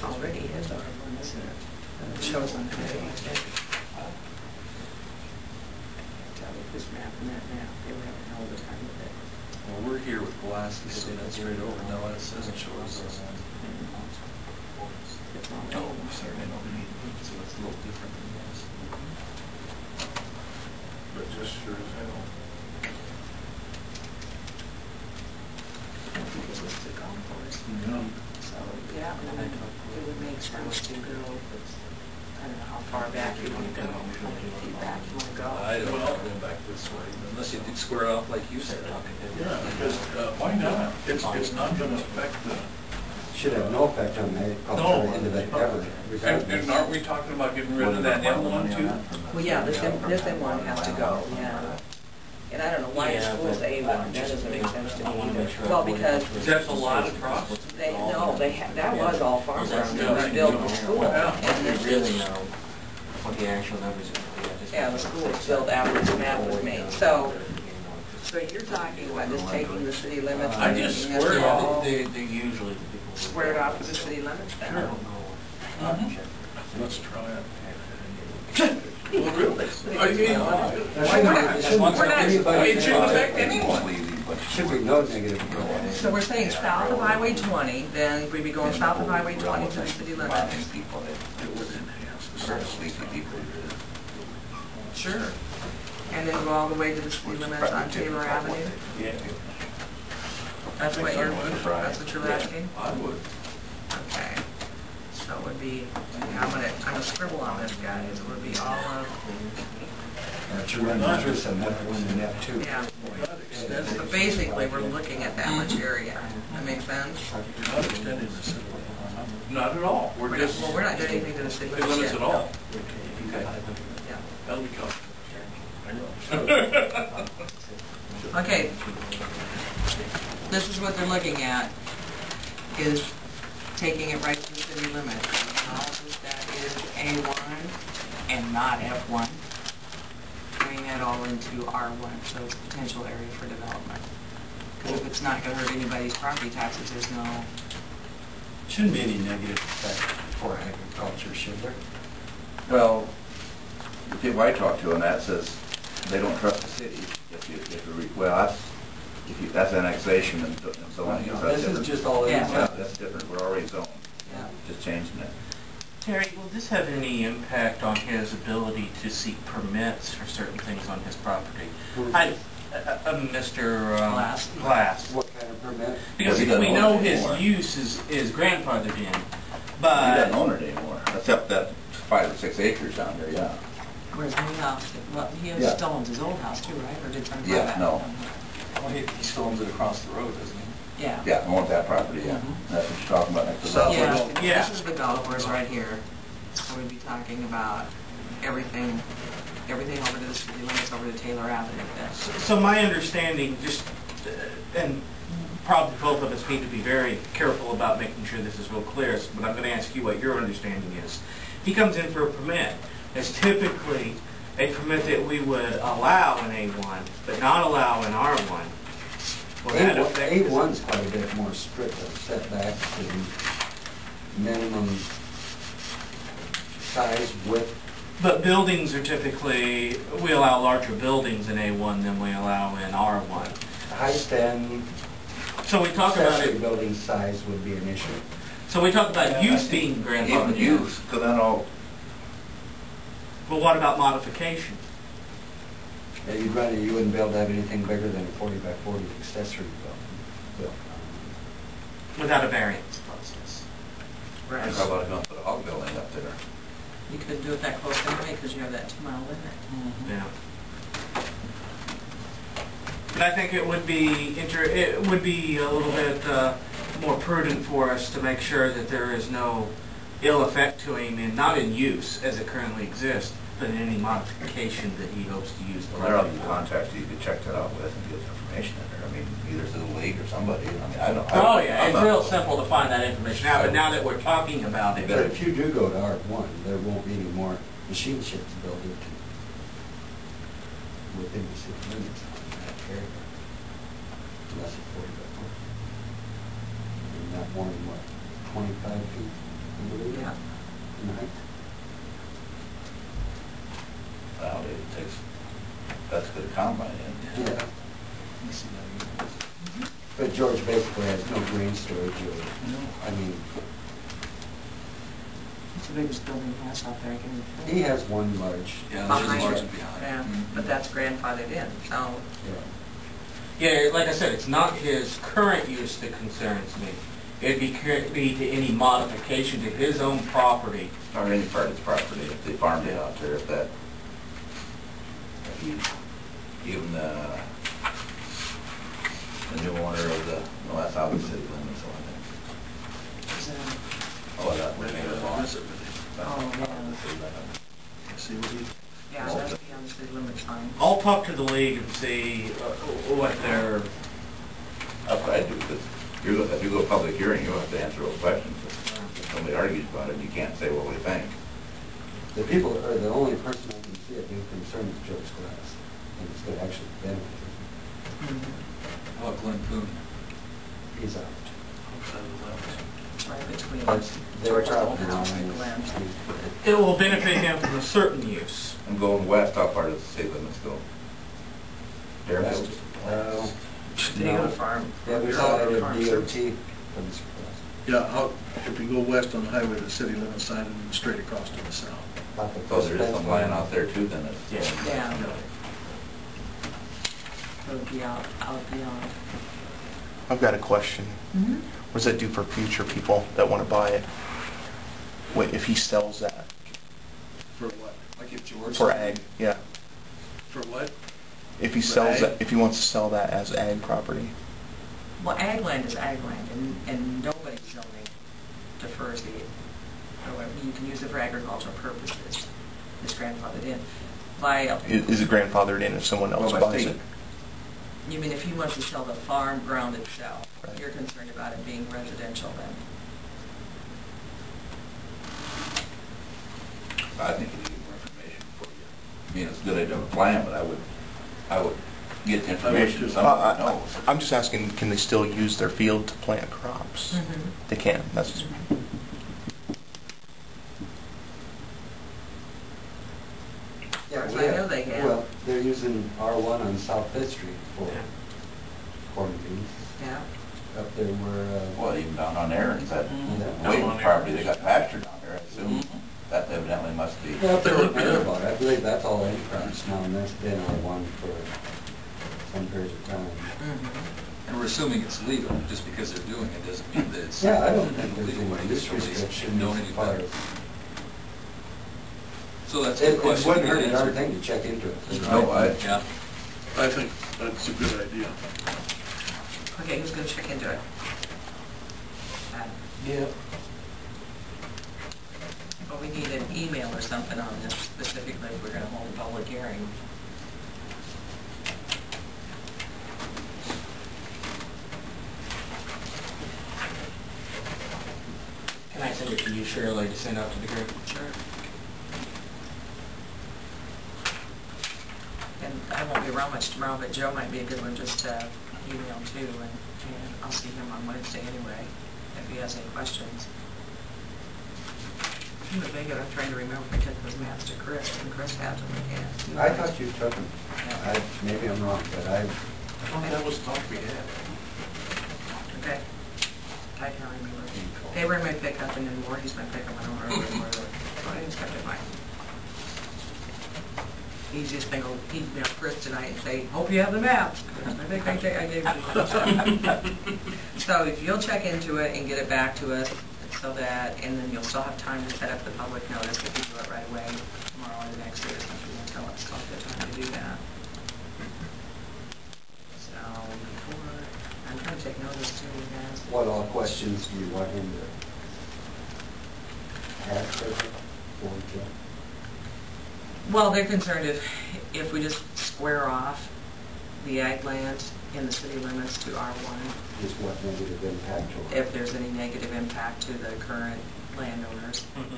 already is R1, isn't it? It shows on the page. Tell me who's mapping that map. They were having all the time with it. Well, we're here with Pulaski, so that's straight over. No, it doesn't show us. No, we certainly don't need it, so it's a little different than this. But just sure as hell. I think it was the golf course. Yeah. So, yeah, it would make sense to go, I don't know how far back you want to go, how many feet back you want to go. I don't know, going back this way, unless you square off like you said. Yeah, because why not? It's not going to affect the... Should have no effect on the agricultural end of it ever. And aren't we talking about getting rid of that M1 too? Well, yeah, this M1 has to go, yeah. And I don't know why the school's A1, that doesn't make sense to me either. Well, because That's a lot of crops. that was all farm ground, it was built for school. And You it's really just, know what the actual numbers are. yeah, the school was built after the map was made. So you're talking about just taking the city limits I and just making this squared all off. They're usually the people. squared off to the city limits then? I don't know. Let's try it. Well, really? I mean, why not? It shouldn't affect anyone. Should be no negative. So we're saying south of Highway 20, then we'd be going south of Highway 20 to the city limits. People that it would enhance the sort of sleepy people. Sure. And then go all the way to the city limits on Taylor Avenue? Yeah. That's what you're asking? I would. Okay. So it would be, I'm gonna scribble on this, guys. It would be all of, To run interest on F1 and F2. yeah. So basically, we're looking at that much area. That makes sense? You're not extending the city. Not at all. We're just... Well, we're not doing anything to the city limits limits yet. at all. Okay. Yeah. That'll be coming. Okay. This is what they're looking at, is taking it right to the city limit. Acknowledges that is A1 and not F1. Bringing that all into R1, so it's a potential area for development. Because if it's not going to hurt anybody's property taxes, there's no... Shouldn't be any negative effect for agriculture, should there? Well, the people I talked to on that says they don't trust the city. That's annexation and zoning. This is just all Yeah. Yeah, that's different. We're already zoned. Yeah. Just changing it. Terry, will this have any impact on his ability to seek permits for certain things on his property? Mr. Glass. What kind of permit? Because Well, he doesn't we own know it his anymore. use is grandfathered in, He doesn't but own it anymore, except that 5 or 6 acres down there, yeah. Where's the new house? Well, he Yeah. still owns his old house too, right? Or did he buy Yeah, that? no. Well, he still owns it across the road, doesn't he? Yeah. Yeah, I want that property, yeah. That's what you're talking about next to So- that. Yeah, Yeah. this is the developers right here. So we'd be talking about everything over to the city limits, over to Taylor Avenue. so my understanding, and probably both of us need to be very careful about making sure this is real clear, but I'm going to ask you what your understanding is. If he comes in for a permit, it's typically a permit that we would allow in A1, but not allow in R1. Will that affect this? A1's quite a bit more strict of setbacks and minimum size, width. But buildings are typically, we allow larger buildings in A1 than we allow in R1. Height and So we talk about accessory it. building size would be an issue. So we talk about use being grandfathered Even in. use, because then But what about modification? You wouldn't be able to have anything bigger than a 40 by 40 accessory building. Without a variance process. Right. how about going to put a hog building up there? You couldn't do it that close anyway because you have that 2-mile limit. Yeah. But I think it would be a little bit more prudent for us to make sure that there is no ill effect to him, and not in use as it currently exists, but in any modification that he hopes to use. Well, there are other contacts you could check that out with and get information in there. I mean, either through the league or somebody. I mean, I don't. Oh yeah, it's real simple to find that information out, but now that we're talking about it. But if you do go to R1, there won't be any more machine sheds built into within the city limits on that area. Unless it's 40 by 40. And not more than what, 25 feet? But George basically has no grain storage or, I mean, What's the biggest building he has out there? I can- he has one large. Yeah, Behind there's large it. and behind. Yeah, but that's grandfathered in, so. Yeah. Yeah, like I said, it's not his current use that concerns me. It'd be to any modification to his own property. Or any part of his property, if they farmed it out there, if that, even the new owner of the, no, that's out of the city limits, so I is it- think. Oh, that would make it long. Oh, yeah. See what he, Yeah, that's beyond the city limits line. I'll talk to the league and see what their, That's what I do, because if you go to public hearing, you'll have to answer those questions. If somebody argues about it, you can't say what we think. The people, or the only person I can see it being concerned is George Glass, and it's going to actually benefit him. how about Glenn Poon? He's out. Outside of the left. Right between That's their George's old property house line and is- Glenn's. it will benefit him from a certain use. And going west, how far does the city limits go? Fairfield? Well, Daigle Farm. the other side of DOT comes across. Yeah, how, if you go west on the highway, the city limit sign and straight across to the south. About the So there is first some fence land line. out there too, then it's. Yeah. It would be out beyond. I've got a question. Mm-hmm. What does that do for future people that want to buy it? What if he sells that For what? Like if George. for ag? Yeah. For what? If he For sells ag? that, if he wants to sell that as ag property. Well, ag land is ag land, and nobody's zoning defers the, however, you can use it for agricultural purposes. It's grandfathered in. Is it grandfathered in if someone else Well, by buys state. it? You mean if he wants to sell the farm ground itself, Right. you're concerned about it being residential then? I think you need more information before you, I mean, it's good to have a plan, but I would get the information too. to somebody that knows. I'm just asking, can they still use their field to plant crops? Mm-hmm. They can. That's Yeah, As we I have- know they can. Well, they're using R1 on South Fifth Street for corn and beans. Yeah. Up there where, Well, even down on there, it's that yeah. Wayman property, they got pasture down there, I assume. That evidently must be. Yeah, up there where Bear bought it. I believe that's all enterprise now, and that's been R1 for some period of time. Mm-hmm. And we're assuming it's legal, just because they're doing it doesn't mean that it's. Yeah, I don't think there's legal by any use somebody restriction known as any far better. as. So that's a It question. wouldn't hurt we a need darn answered. thing to check into it. No, Yeah. I think that's a good idea. Okay, who's gonna check into it? Yeah. Well, we need an email or something on this specifically if we're gonna hold a public hearing. Can I send it to you, Shirley, to send out to the group? Sure. And I won't be around much tomorrow, but Joe might be a good one just to email too, and I'll see him on Wednesday anyway, if he has any questions. I'm trying to remember if I took those maps to Chris, and Chris has them again. I thought you took them. Maybe I'm wrong, but I, That was talk we had. Okay. I can't remember. Tabor might pick up, and then Voorhees might pick up, I don't remember where I just kept it in mind. Easiest thing, I'll email Chris tonight and say, hope you have the maps. I think I gave you the So if you'll check into it and get it back to us, so that, and then you'll still have time to set up the public notice if you do it right away, tomorrow or the next day or something, and tell us, I'll get time to do that. So, before, I'm trying to take notice too, you guys. what all questions do you want him to ask or Joe? Well, they're concerned if we just square off the ag land in the city limits to R1, Just what negative impact or? if there's any negative impact to the current landowners. Mm-hmm.